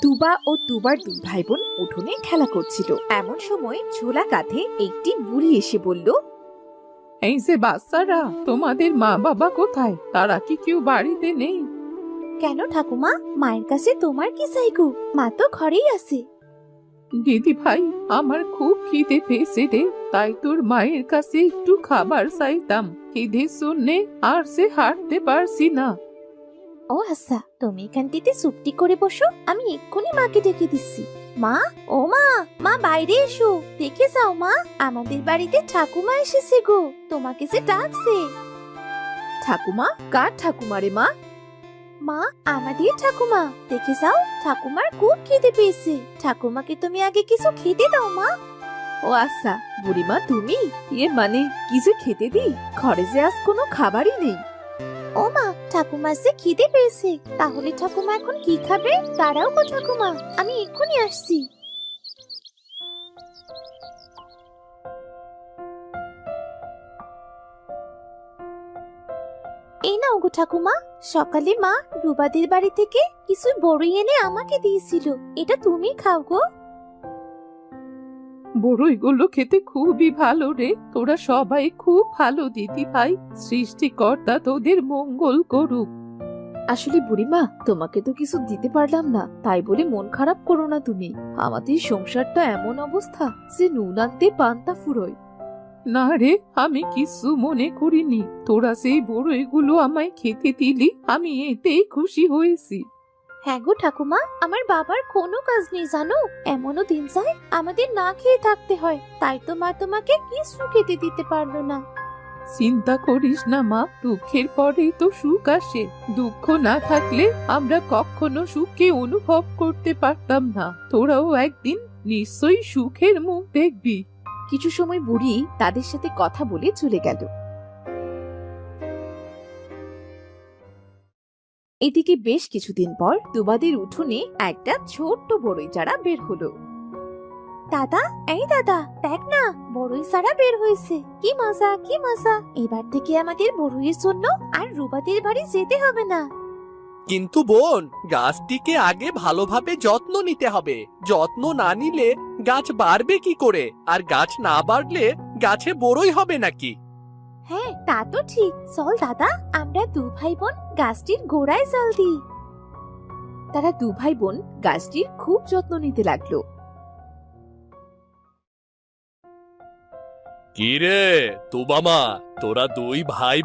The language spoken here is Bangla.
টুবা ও টুবার দুই ভাই বোন উঠোনে খেলা করছিল। এমন সময় ঝোলা কাঁধে একটি বুড়ি এসে বলল, এই যে বাচ্চারা, তোমাদের মা বাবা কোথায়? তারা কি কেউ বাড়িতে নেই? কেন ঠাকুমা, মায়ের কাছে তোমার কি চাই গো? মা তো ঘরেই আছে। দিদি ভাই, আমার খুব খিদে পেয়েছে রে, তাই তোর মায়ের কাছে একটু খাবার চাইতাম। খিদের জন্যে আর সে হাঁটতে পারছি না। ও আচ্ছা, তুমি এখানটিতে চুপটি করে বসো, আমি এক্ষুনি মাকে ডেকে দিচ্ছি। মা, ও মা, মা বাইরে এসো, দেখে যাও মা, আমাদের বাড়িতে ঠাকুমা এসেছে গো, তোমাকে যে ডাকছে। ঠাকুমা? কার ঠাকুমা রে মা? মা, আমাদের ঠাকুমা, দেখে যাও, ঠাকুমার খুব খিদে পেয়েছে, ঠাকুমাকে তুমি আগে কিছু খেতে দাও মা। ও আচ্ছা, বুড়িমা তুমি? মানে কি যে খেতে দিই, ঘরে যে আজ কোনো খাবারই নেই। ও মা, ঠাকুমার যে খিদে পেয়েছে, তাহলে ঠাকুমা এখন কি খাবে? দাঁড়াও গো ঠাকুমা, আমি এক্ষুনি আসছি। এই নাও গো ঠাকুমা, সকালে মা রুবাদের বাড়ি থেকে কিছু বড়ই এনে আমাকে দিয়েছিল, এটা তুমি খাও গো। বড়ইগুলো খেতে খুবই ভালো রে, তোরা সবাই খুব ভালো দিদি ভাই। সৃষ্টিকর্তা তোদের মঙ্গল করুক। আসলে বুড়িমা, তোমাকে তো কিছু দিতে পারলাম না, তাই বলে মন খারাপ করো না তুমি। আমাদের সংসারটা এমন অবস্থা যে নুন আনতে পান্তা ফুরোয়। না রে, আমি কিছু মনে করিনি। তোরা সেই বড়ইগুলো আমায় খেতে দিলি, আমি এতেই খুশি হয়েছি। হ্যাঁ গো ঠাকুমা, আমার বাবার কোনো কাজ নেই জানো, এমনও দিন যায় আমাদের না খেয়ে থাকতে হয়, তাই তো মা তোমাকে কিছু খেতে দিতে পারলো না। চিন্তা করিস না মা, দুঃখের পরেই তো সুখ আসে। দুঃখ না থাকলে আমরা কখনো সুখকে অনুভব করতে পারতাম না। তোরাও একদিন নিশ্চয়ই সুখের মুখ দেখবি। কিছু সময় বুড়ি তাদের সাথে কথা বলে চলে গেল। এদিকে বেশ কিছুদিন পর দুবাদের উঠোনে একটা ছোট্ট বড়ই চারা বের হলো। দাদা, এই দাদা, দেখ না, বড়ই সারা বের হয়েছে, কি মজা কি মজা, এবার থেকে আমাদের বড়ইয়ের জন্য আর রুবাদের বাড়ি যেতে হবে না। কিন্তু বোন, গাছটিকে আগে ভালোভাবে যত্ন নিতে হবে। যত্ন না নিলে গাছ বাড়বে কি করে? আর গাছ না বাড়লে গাছে বড়ই হবে নাকি? হ্যাঁ, তা তো ঠিক, চল দাদা, আমরা দু ভাই বোন গাছটির গোড়ায় জল দিই। তারা দু ভাই বোন গাছটির খুব যত্ন নিতে লাগলো। কি রে তুবামা, তোরা দুই ভাই